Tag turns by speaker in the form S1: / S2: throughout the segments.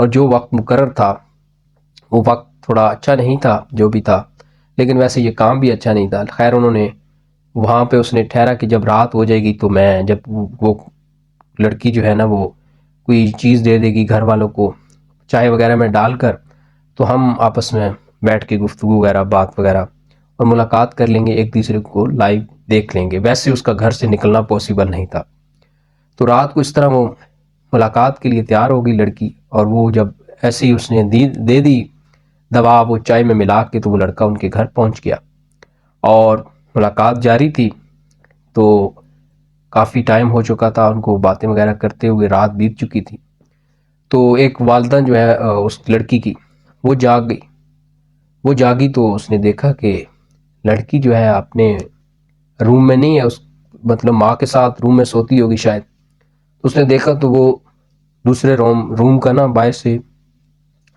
S1: اور جو وقت مقرر تھا وہ وقت تھوڑا اچھا نہیں تھا جو بھی تھا، لیکن ویسے یہ کام بھی اچھا نہیں تھا. خیر انہوں نے وہاں پہ اس نے ٹھہرا کہ جب رات ہو جائے گی تو میں جب وہ لڑکی جو ہے نا وہ کوئی چیز دے دے گی گھر والوں کو چائے وغیرہ میں ڈال کر، تو ہم آپس میں بیٹھ کے گفتگو وغیرہ بات وغیرہ اور ملاقات کر لیں گے، ایک دوسرے کو لائیو دیکھ لیں گے. ویسے اس کا گھر سے نکلنا پاسبل نہیں تھا. تو رات کو اس طرح وہ ملاقات کے لیے تیار ہو گئی لڑکی، اور وہ جب ایسے ہی اس نے دے دی دوا وہ چائے میں ملا کے، تو وہ لڑکا ان کے گھر پہنچ گیا اور ملاقات جاری تھی. تو کافی ٹائم ہو چکا تھا، ان کو باتیں وغیرہ کرتے ہوئے رات بیت چکی تھی. تو ایک والدہ جو ہے اس لڑکی کی وہ جاگی تو اس نے دیکھا کہ لڑکی جو ہے اپنے روم میں نہیں ہے، مطلب ماں کے ساتھ روم میں سوتی ہوگی شاید. اس نے دیکھا تو وہ دوسرے روم کا نا باہر سے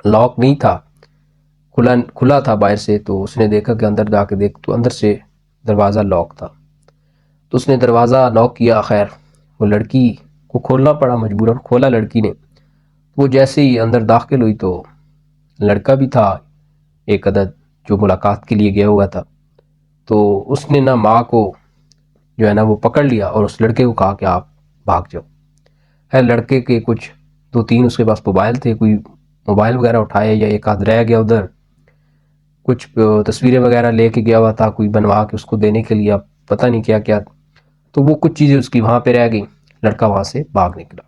S1: لاک نہیں تھا، کھلا تھا باہر سے. تو اس نے دیکھا کہ اندر جا کے دیکھ تو اندر سے دروازہ لاک تھا. تو اس نے دروازہ لاک کیا. خیر وہ لڑکی کو کھولنا پڑا مجبوراً، کھولا لڑکی نے. وہ جیسے ہی اندر داخل ہوئی تو لڑکا بھی تھا ایک عدد جو ملاقات کے لیے گیا ہوا تھا. تو اس نے نا ماں کو جو ہے نا وہ پکڑ لیا اور اس لڑکے کو کہا کہ آپ بھاگ جاؤ. ہے لڑکے کے کچھ 2-3 اس کے پاس موبائل تھے، کوئی موبائل وغیرہ اٹھائے یا ایک آدھ رہ گیا ادھر، کچھ تصویریں وغیرہ لے کے گیا ہوا تھا کوئی بنوا کے اس کو دینے کے لیے، اب پتہ نہیں کیا کیا. تو وہ کچھ چیزیں اس کی وہاں پہ رہ گئی. لڑکا وہاں سے بھاگ نکلا.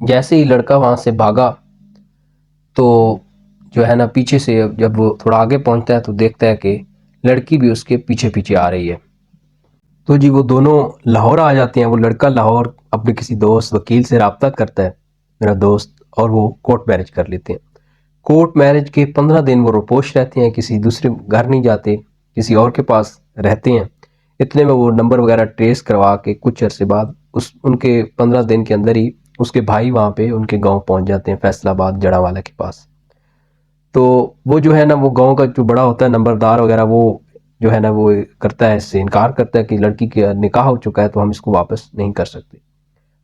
S1: جیسے ہی لڑکا وہاں سے بھاگا تو جو ہے نا پیچھے سے جب وہ تھوڑا آگے پہنچتا ہے تو دیکھتا ہے کہ لڑکی بھی اس کے پیچھے پیچھے آ رہی ہے. تو جی وہ دونوں لاہور آ جاتے ہیں. وہ لڑکا لاہور اپنے کسی دوست وکیل سے رابطہ کرتا ہے میرا دوست، اور وہ کورٹ میرج کر لیتے ہیں. کورٹ میرج کے 15 دن وہ روپوش رہتے ہیں، کسی دوسرے گھر نہیں جاتے، کسی اور کے پاس رہتے ہیں. اتنے میں وہ نمبر وغیرہ ٹریس کروا کے کچھ عرصے بعد ان کے 15 دن کے اندر ہی اس کے بھائی وہاں پہ ان کے گاؤں پہنچ جاتے ہیں، فیصل آباد جڑا والا کے پاس. تو وہ جو ہے نا وہ گاؤں کا جو بڑا ہوتا ہے نمبردار وغیرہ، وہ جو ہے نا وہ کرتا ہے، اس سے انکار کرتا ہے کہ لڑکی کا نکاح ہو چکا ہے تو ہم اس کو واپس نہیں کر سکتے.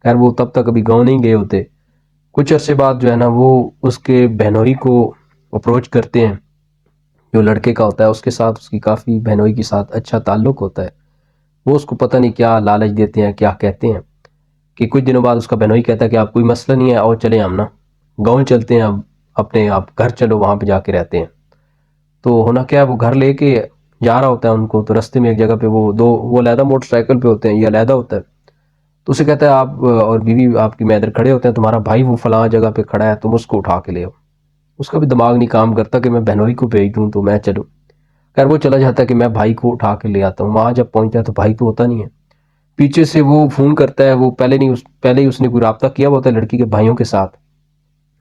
S1: خیر وہ تب تک ابھی گاؤں نہیں گئے ہوتے. کچھ عرصے بعد جو ہے نا وہ اس کے بہنوئی کو اپروچ کرتے ہیں، جو لڑکے کا ہوتا ہے اس کے ساتھ اس کی کافی بہنوئی کے ساتھ اچھا تعلق ہوتا ہے. وہ اس کو پتہ نہیں کیا لالچ دیتے ہیں، کیا کہتے ہیں کہ کچھ دنوں بعد اس کا بہنوئی کہتا ہے کہ آپ کوئی مسئلہ نہیں ہے، اور چلیں ہم نا گاؤں چلتے ہیں، اب اپنے آپ گھر چلو، وہاں پہ جا کے رہتے ہیں. تو ہونا کیا ہے وہ گھر لے کے جا رہا ہوتا ہے ان کو، تو رستے میں ایک جگہ پہ وہ علیحدہ موٹر سائیکل پہ ہوتے ہیں، یہ علیحدہ ہوتا ہے. تو اسے کہتا ہے آپ اور بیوی آپ کی میں ادھر کھڑے ہوتے ہیں، تمہارا بھائی وہ فلاں جگہ پہ کھڑا ہے، تم اس کو اٹھا کے لے آؤ. اس کا بھی دماغ نہیں کام کرتا کہ میں بہنوئی کو بھیج دوں تو میں چلوں. خیر وہ چلا جاتا ہے کہ میں بھائی کو اٹھا کے لے آتا ہوں. وہاں جب پہنچتا ہے تو بھائی تو ہوتا نہیں ہے. پیچھے سے وہ فون کرتا ہے، وہ پہلے ہی اس نے کوئی رابطہ کیا ہوا ہوتا ہے لڑکی کے بھائیوں کے ساتھ.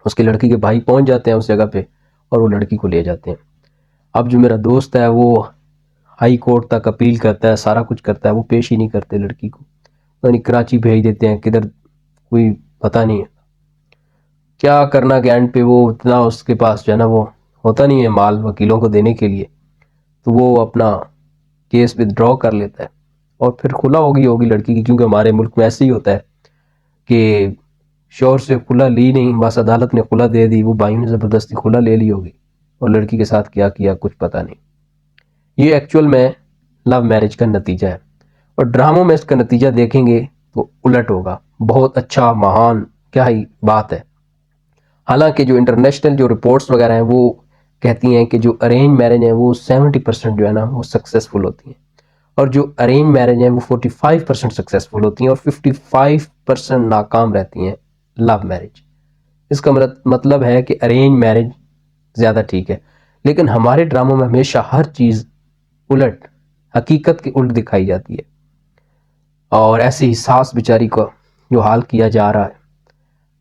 S1: اس کے لڑکی کے بھائی پہنچ جاتے ہیں اس جگہ پہ اور وہ لڑکی کو لے جاتے ہیں. اب جو میرا دوست ہے وہ ہائی کورٹ تک اپیل کرتا ہے، سارا کچھ کرتا ہے، وہ پیش ہی نہیں کرتے لڑکی کو. یعنی کراچی بھیج دیتے ہیں، کدھر کوئی پتہ نہیں ہے کیا کرنا کہ اینڈ پہ وہ اتنا اس کے پاس جو ہے نا وہ ہوتا نہیں ہے مال وکیلوں کو دینے کے لیے، تو وہ اپنا کیس ودرا کر لیتا ہے. اور پھر کھلا ہوگی لڑکی کی، کیونکہ ہمارے ملک میں ایسے ہی ہوتا ہے کہ شوہر سے کھلا لی نہیں، بس عدالت نے کھلا دے دی، وہ بھائیوں نے زبردستی کھلا لے لی ہوگی اور لڑکی کے ساتھ کیا کچھ پتہ نہیں. یہ ایکچول میں لو میرج کا نتیجہ ہے، اور ڈراموں میں اس کا نتیجہ دیکھیں گے تو الٹ ہوگا. بہت اچھا مہان کیا ہی بات ہے. حالانکہ جو انٹرنیشنل جو رپورٹس وغیرہ ہیں وہ کہتی ہیں کہ جو ارینج میرج ہیں وہ 70% جو ہے نا وہ سکسیسفل ہوتی ہیں، اور جو ارینج میرج ہیں وہ 45% سکسیسفل ہوتی ہیں، اور 55% ناکام رہتی ہیں لو میرج. اس کا مطلب ہے کہ ارینج میرج زیادہ ٹھیک ہے. لیکن ہمارے ڈراموں میں ہمیشہ ہر چیز الٹ، حقیقت کے الٹ دکھائی جاتی ہے، اور ایسے ہی ساس بیچاری کو جو حال کیا جا رہا ہے.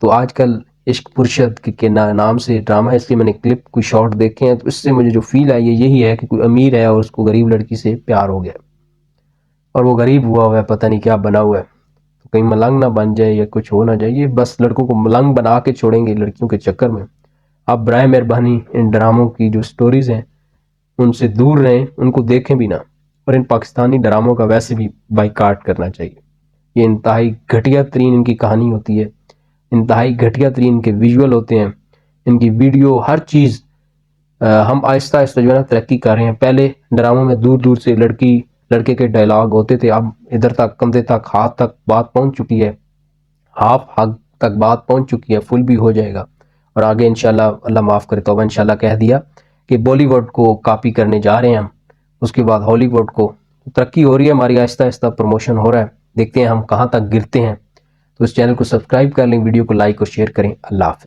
S1: تو آج کل عشق پرشد کے نام سے ڈرامہ، اس لیے میں نے کلپ کوئی شارٹ دیکھے ہیں، تو اس سے مجھے جو فیل آئی ہے یہی ہے کہ کوئی امیر ہے اور اس کو غریب لڑکی سے پیار ہو گیا، اور وہ غریب ہوا ہے، پتہ نہیں کیا بنا ہوا ہے، تو کہیں ملنگ نہ بن جائے یا کچھ ہو نہ جائے. یہ بس لڑکوں کو ملنگ بنا کے چھوڑیں گے لڑکیوں کے چکر میں. آپ برائے مہربانی ان ڈراموں کی جو سٹوریز ہیں ان سے دور رہیں، ان کو دیکھیں بھی نہ، اور ان پاکستانی ڈراموں کا ویسے بھی بائیکاٹ کرنا چاہیے. یہ انتہائی گھٹیا ترین ان کی کہانی ہوتی ہے، انتہائی گھٹیا ترین کے ویژول ہوتے ہیں. ان کی ویڈیو ہر چیز ہم آہستہ آہستہ جو ہے نا ترقی کر رہے ہیں. پہلے ڈراموں میں دور دور سے لڑکے کے ڈائلاگ ہوتے تھے، اب ادھر تک کندھے تک ہاتھ تک بات پہنچ چکی ہے، ہاف حد تک بات پہنچ چکی ہے، فل بھی ہو جائے گا. اور آگے انشاءاللہ اللہ معاف کرے توبہ انشاءاللہ کہہ دیا کہ بالی ووڈ کو کاپی کرنے جا رہے ہیں ہم. اس کے بعد ہالی ووڈ کو ترقی ہو رہی ہے ہماری، آہستہ آہستہ پروموشن ہو رہا ہے. دیکھتے ہیں ہم کہاں تک گرتے ہیں. تو اس چینل کو سبسکرائب کر لیں، ویڈیو کو لائک اور شیئر کریں. اللہ حافظ.